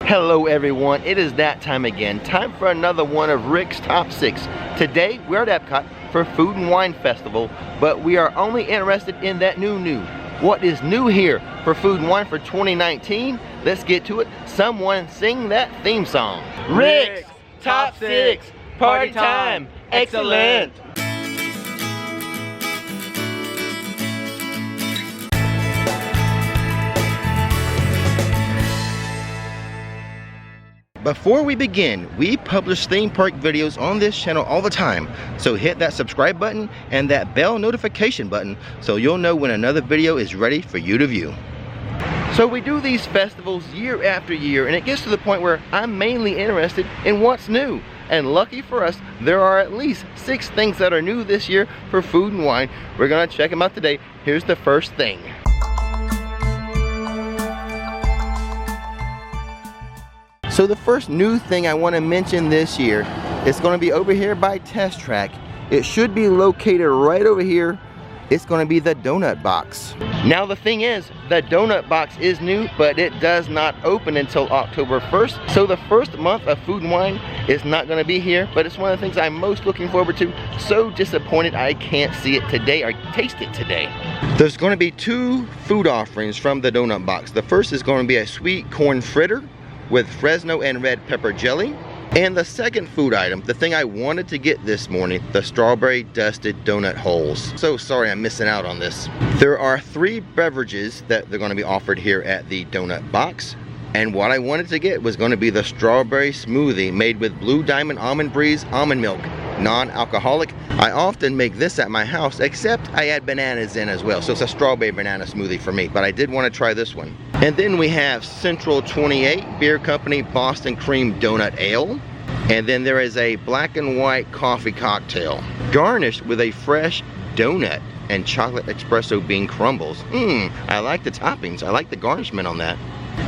Hello everyone, it is that time again. Time for another one of Rick's Top 6. Today we're at Epcot for Food and Wine Festival, but we are only interested in that new. What is new here for Food and Wine for 2019? Let's get to it. Someone sing that theme song. Rick's Top 6, party time, excellent. Before we begin, we publish theme park videos on this channel all the time, so hit that subscribe button and that bell notification button so you'll know when another video is ready for you to view. So we do these festivals year after year, and it gets to the point where I'm mainly interested in what's new. And lucky for us, there are at least 6 things that are new this year for Food and Wine. We're gonna check them out today. Here's the first thing. So the first new thing I want to mention this year is going to be over here by Test Track. It should be located right over here. It's going to be the donut box. Now the thing is, the donut box is new, but it does not open until October 1st. So the first month of Food and Wine is not going to be here, but it's one of the things I'm most looking forward to. So disappointed I can't see it today or taste it today. There's going to be 2 food offerings from the donut box. The first is going to be a sweet corn fritter with Fresno and red pepper jelly. And the second food item, the thing I wanted to get this morning, the strawberry dusted donut holes. So sorry I'm missing out on this. There are 3 beverages that they're going to be offered here at the donut box. And what I wanted to get was going to be the strawberry smoothie made with Blue Diamond Almond Breeze almond milk, non-alcoholic. I often make this at my house, except I add bananas in as well. So it's a strawberry banana smoothie for me, but I did want to try this one. And then we have Central 28 Beer Company Boston Cream Donut Ale. And then there is a black and white coffee cocktail, garnished with a fresh donut and chocolate espresso bean crumbles. I like the toppings. I like the garnishment on that.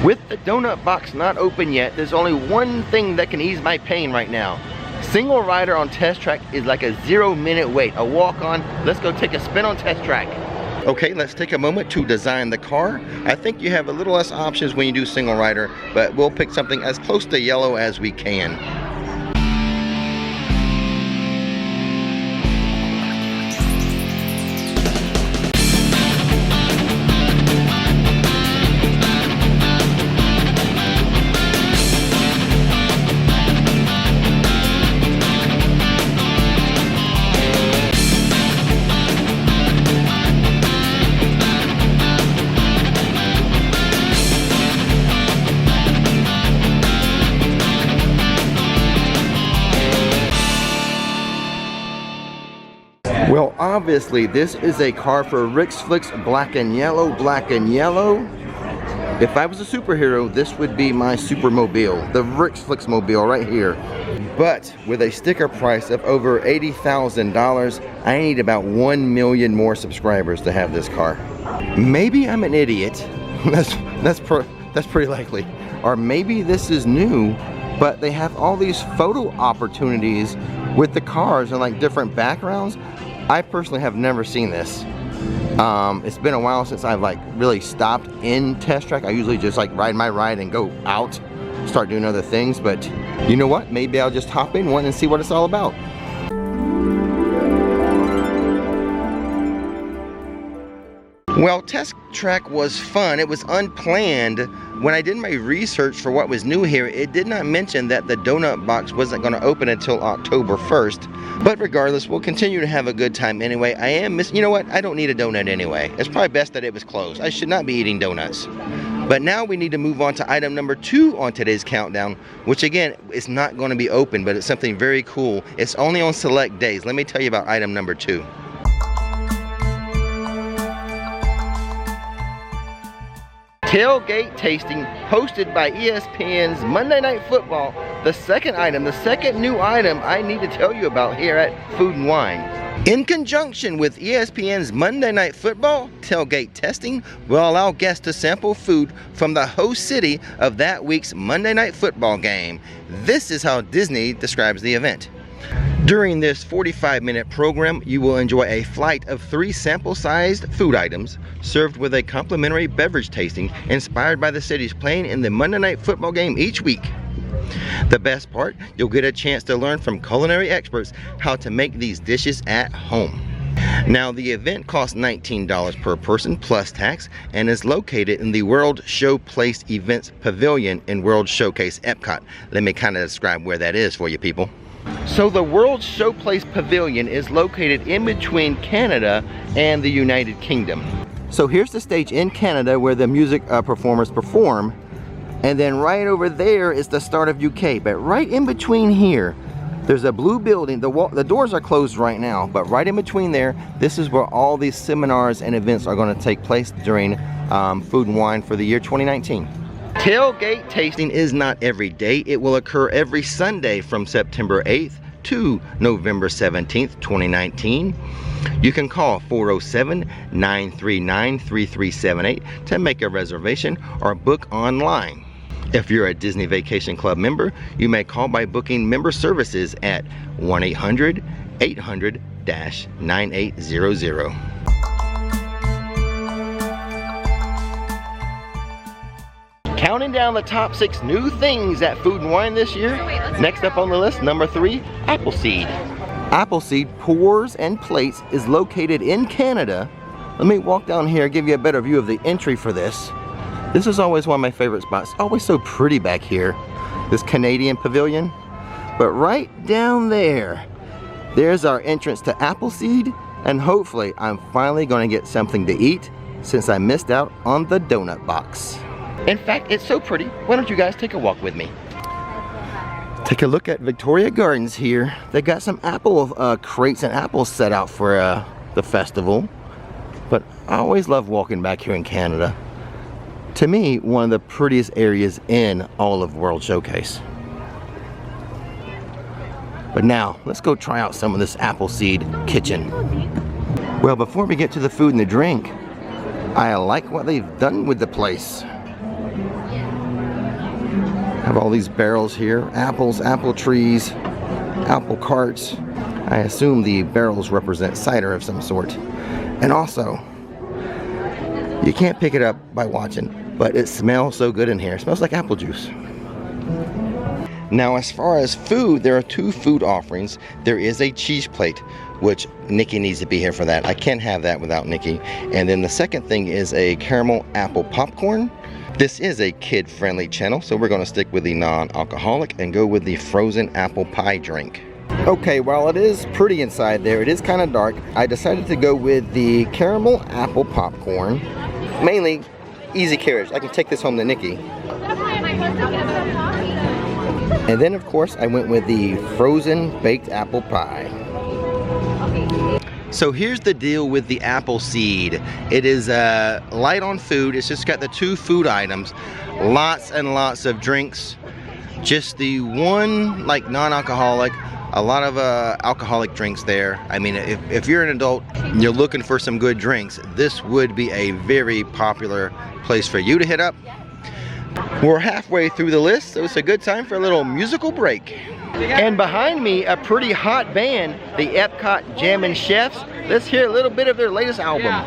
With the donut box not open yet, there's only one thing that can ease my pain right now. Single rider on Test Track is like a 0-minute wait, a walk on. Let's go take a spin on Test Track. Okay, let's take a moment to design the car. I think you have a little less options when you do single rider, but we'll pick something as close to yellow as we can. Well, obviously, this is a car for Rick's Flicks Black and Yellow, Black and Yellow. If I was a superhero, this would be my supermobile, the Rick's Flicks mobile right here. But with a sticker price of over $80,000, I need about 1 million more subscribers to have this car. Maybe I'm an idiot. That's pretty likely. Or maybe this is new, but they have all these photo opportunities with the cars and like different backgrounds. I personally have never seen this. It's been a while since I've like really stopped in Test Track. I usually just like ride my ride and go out, start doing other things, but you know what? Maybe I'll just hop in one and see what it's all about. Well, Test Track was fun. It was unplanned. When I did my research for what was new here, it did not mention that the donut box wasn't going to open until October 1st. But regardless, we'll continue to have a good time anyway. I am missing, you know what? I don't need a donut anyway. It's probably best that it was closed. I should not be eating donuts. But now we need to move on to item number 2 on today's countdown, which again, is not going to be open, but it's something very cool. It's only on select days. Let me tell you about item number 2. Tailgate Tasting, hosted by ESPN's Monday Night Football. The second new item I need to tell you about here at Food and Wine. In conjunction with ESPN's Monday Night Football, Tailgate Tasting will allow guests to sample food from the host city of that week's Monday Night Football game. This is how Disney describes the event. During this 45-minute program, you will enjoy a flight of 3 sample-sized food items served with a complimentary beverage tasting inspired by the cities playing in the Monday Night Football game each week. The best part, you'll get a chance to learn from culinary experts how to make these dishes at home. Now, the event costs $19 per person plus tax and is located in the World Showplace Events Pavilion in World Showcase EPCOT. Let me kind of describe where that is for you people. So the World Showplace Pavilion is located in between Canada and the United Kingdom. So here's the stage in Canada where the music performers perform, and then right over there is the start of UK. But right in between here, there's a blue building. The doors are closed right now, but right in between there, this is where all these seminars and events are going to take place during Food and Wine for the year 2019. Tailgate tasting is not every day. It will occur every Sunday from September 8th to November 17th, 2019. You can call 407-939-3378 to make a reservation or book online. If you're a Disney Vacation Club member, you may call by booking member services at 1-800-800-9800. Counting down the top 6 new things at Food and Wine this year. Next up on the list, number 3, Appleseed. Appleseed Pours and Plates is located in Canada. Let me walk down here, give you a better view of the entry for this. This is always one of my favorite spots. Always so pretty back here, this Canadian pavilion. But right down there, there's our entrance to Appleseed, and hopefully I'm finally going to get something to eat since I missed out on the donut box. In fact, it's so pretty. Why don't you guys take a walk with me? Take a look at Victoria Gardens here. They got some apple crates and apples set out for the festival. But I always love walking back here in Canada. To me, one of the prettiest areas in all of World Showcase. But now, let's go try out some of this Appleseed Kitchen. Well, before we get to the food and the drink, I like what they've done with the place. Have all these barrels here, apples, apple trees, apple carts. I assume the barrels represent cider of some sort. And also, you can't pick it up by watching, but it smells so good in here. It smells like apple juice. Now, as far as food, there are 2 food offerings. There is a cheese plate, which Nikki needs to be here for that. I can't have that without Nikki. And then the second thing is a caramel apple popcorn. This is a kid-friendly channel, so we're going to stick with the non-alcoholic and go with the frozen apple pie drink. Okay, while it is pretty inside there, it is kind of dark. I decided to go with the caramel apple popcorn. Mainly easy carriage. I can take this home to Nikki. And then, of course, I went with the frozen baked apple pie. So here's the deal with the Appleseed. It is light on food. It's just got the 2 food items. Lots and lots of drinks. Just the one like non-alcoholic. A lot of alcoholic drinks there. I mean, if you're an adult and you're looking for some good drinks, this would be a very popular place for you to hit up. We're halfway through the list, so it's a good time for a little musical break. And behind me, a pretty hot band, the EPCOT Jammin' Chefs. Let's hear a little bit of their latest album.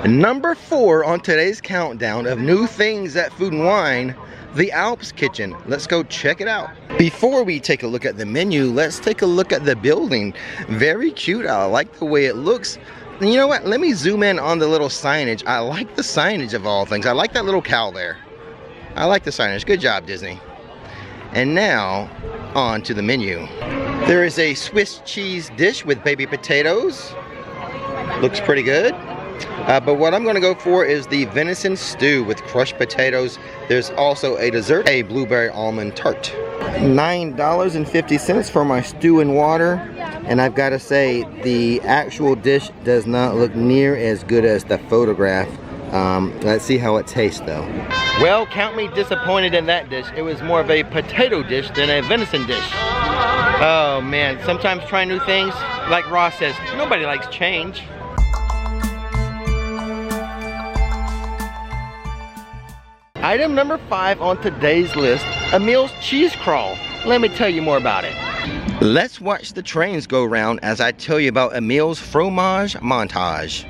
Number 4 on today's countdown of new things at Food and Wine, the Alps Kitchen. Let's go check it out. Before we take a look at the menu, let's take a look at the building. Very cute. I like the way it looks. And you know what? Let me zoom in on the little signage. I like the signage of all things. I like that little cow there. I like the signage. Good job, Disney. And now, on to the menu. There is a Swiss cheese dish with baby potatoes. Looks pretty good. But what I'm gonna go for is the venison stew with crushed potatoes. There's also a dessert, a blueberry almond tart. $9.50 for my stew and water. And I've got to say, the actual dish does not look near as good as the photograph. Let's see how it tastes though. Well, count me disappointed in that dish. It was more of a potato dish than a venison dish. Oh man, sometimes trying new things, like Ross says, nobody likes change. Item number 5 on today's list, Emiles cheese crawl. Let me tell you more about it. Let's watch the trains go round as I tell you about Emiles fromage montage.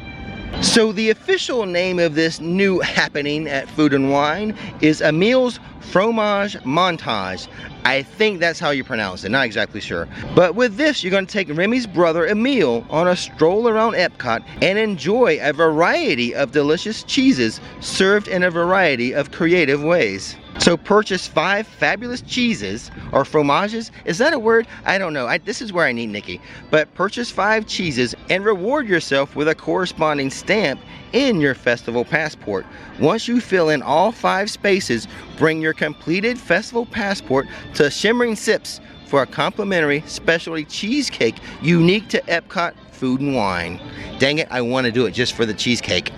So the official name of this new happening at Food and Wine is Emiles fromage montage. I think that's how you pronounce it, not exactly sure. But with this, you're going to take Remy's brother Emile on a stroll around Epcot and enjoy a variety of delicious cheeses served in a variety of creative ways. So purchase 5 fabulous cheeses, or fromages, is that a word? I don't know, this is where I need Nikki. But purchase 5 cheeses and reward yourself with a corresponding stamp in your festival passport. Once you fill in all 5 spaces, bring your completed festival passport to Shimmering Sips for a complimentary specialty cheesecake unique to Epcot Food and Wine. Dang it, I want to do it just for the cheesecake.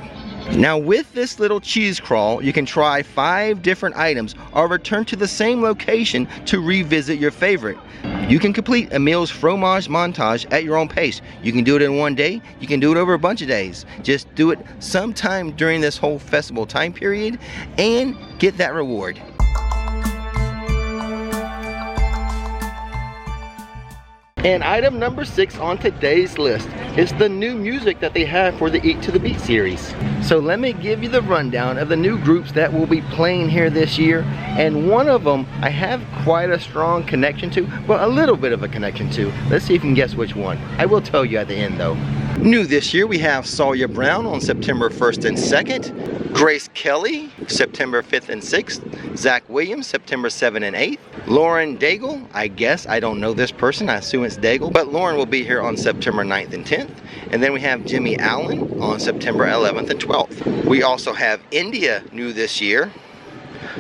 Now with this little cheese crawl, you can try 5 different items or return to the same location to revisit your favorite. You can complete Emile's fromage montage at your own pace. You can do it in one day, you can do it over a bunch of days. Just do it sometime during this whole festival time period and get that reward. And item number 6 on today's list is the new music that they have for the Eat to the Beat series. So let me give you the rundown of the new groups that will be playing here this year. And one of them I have quite a strong connection to, well, a little bit of a connection to. Let's see if you can guess which one. I will tell you at the end though. New this year, we have Sawyer Brown on September 1st and 2nd. Grace Kelly, September 5th and 6th. Zach Williams, September 7th and 8th. Lauren Daigle, I don't know this person, I assume it's Daigle, but Lauren will be here on September 9th and 10th. And then we have Jimmy Allen on September 11th and 12th. We also have India new this year,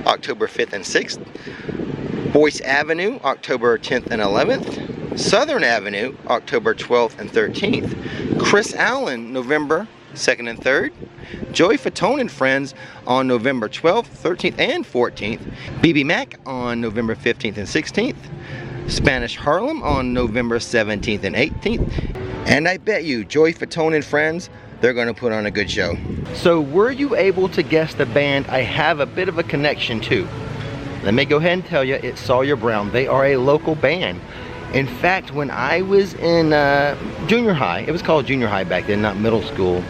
October 5th and 6th. Boyce Avenue, October 10th and 11th. Southern Avenue, October 12th and 13th. Chris Allen, November 2nd and 3rd. Joey Fatone and Friends on November 12th, 13th, and 14th. BB Mac on November 15th and 16th. Spanish Harlem on November 17th and 18th. And I bet you, Joey Fatone and Friends, they're going to put on a good show. So were you able to guess the band I have a bit of a connection to? Let me go ahead and tell you, it's Sawyer Brown. They are a local band. In fact, when I was in junior high, it was called junior high back then, not middle school,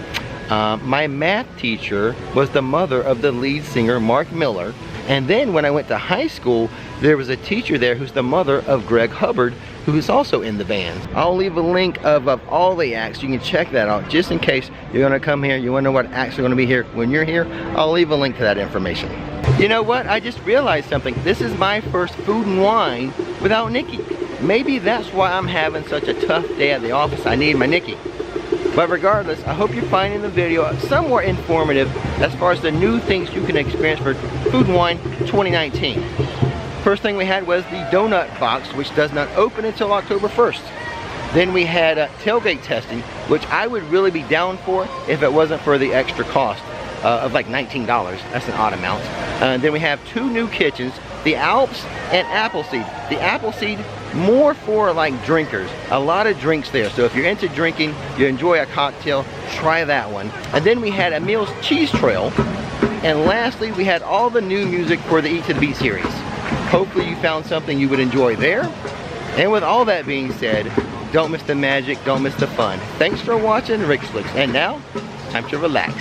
my math teacher was the mother of the lead singer, Mark Miller. And then when I went to high school, there was a teacher there who's the mother of Greg Hubbard, who is also in the band. I'll leave a link of all the acts. You can check that out just in case you're gonna come here, you wanna know what acts are gonna be here when you're here. I'll leave a link to that information. You know what, I just realized something. This is my first Food and Wine without Nikki. Maybe that's why I'm having such a tough day at the office. I need my Nikki. But regardless, I hope you're finding the video somewhat informative as far as the new things you can experience for Food and Wine 2019. First thing we had was the donut box, which does not open until October 1st. Then we had tailgate testing, which I would really be down for if it wasn't for the extra cost of like $19. That's an odd amount. Then we have 2 new kitchens, the Alps and Appleseed. The Appleseed, more for like drinkers. A lot of drinks there. So if you're into drinking, you enjoy a cocktail, try that one. And then we had Emiles Cheese Trail. And lastly, we had all the new music for the Eat to the Beat series. Hopefully you found something you would enjoy there. And with all that being said, don't miss the magic, don't miss the fun. Thanks for watching Rick's Flicks. And now, time to relax.